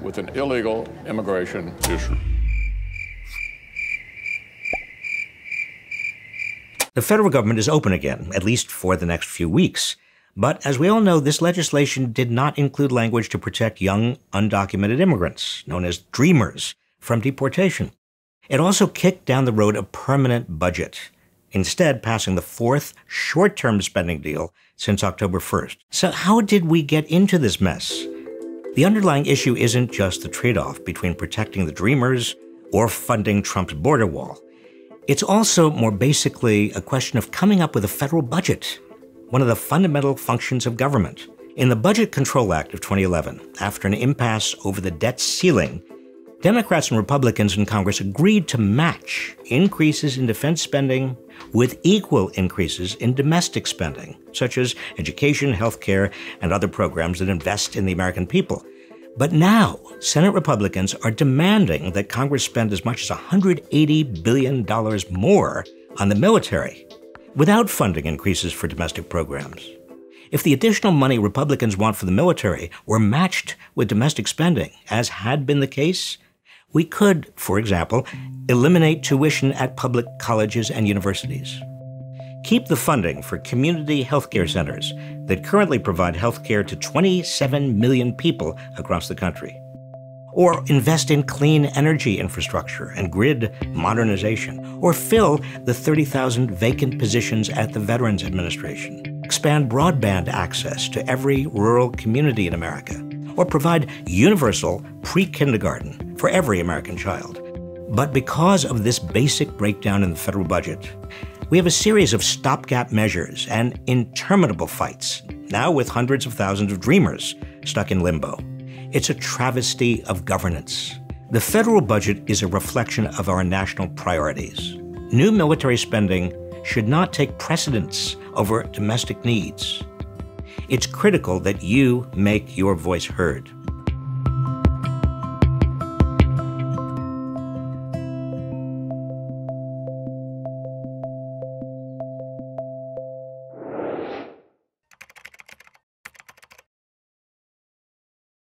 with an illegal immigration issue. The federal government is open again, at least for the next few weeks. But as we all know, this legislation did not include language to protect young, undocumented immigrants, known as dreamers, from deportation. It also kicked down the road a permanent budget, instead passing the fourth short-term spending deal since October 1st. So how did we get into this mess? The underlying issue isn't just the trade-off between protecting the dreamers or funding Trump's border wall. It's also more basically a question of coming up with a federal budget, one of the fundamental functions of government. In the Budget Control Act of 2011, after an impasse over the debt ceiling, Democrats and Republicans in Congress agreed to match increases in defense spending with equal increases in domestic spending, such as education, healthcare, and other programs that invest in the American people. But now, Senate Republicans are demanding that Congress spend as much as $180 billion more on the military, without funding increases for domestic programs. If the additional money Republicans want for the military were matched with domestic spending, as had been the case, we could, for example, eliminate tuition at public colleges and universities. Keep the funding for community healthcare centers that currently provide healthcare to 27 million people across the country. Or invest in clean energy infrastructure and grid modernization. Or fill the 30,000 vacant positions at the Veterans Administration. Expand broadband access to every rural community in America. Or provide universal pre-kindergarten for every American child. But because of this basic breakdown in the federal budget, we have a series of stopgap measures and interminable fights, now with hundreds of thousands of dreamers stuck in limbo. It's a travesty of governance. The federal budget is a reflection of our national priorities. New military spending should not take precedence over domestic needs. It's critical that you make your voice heard.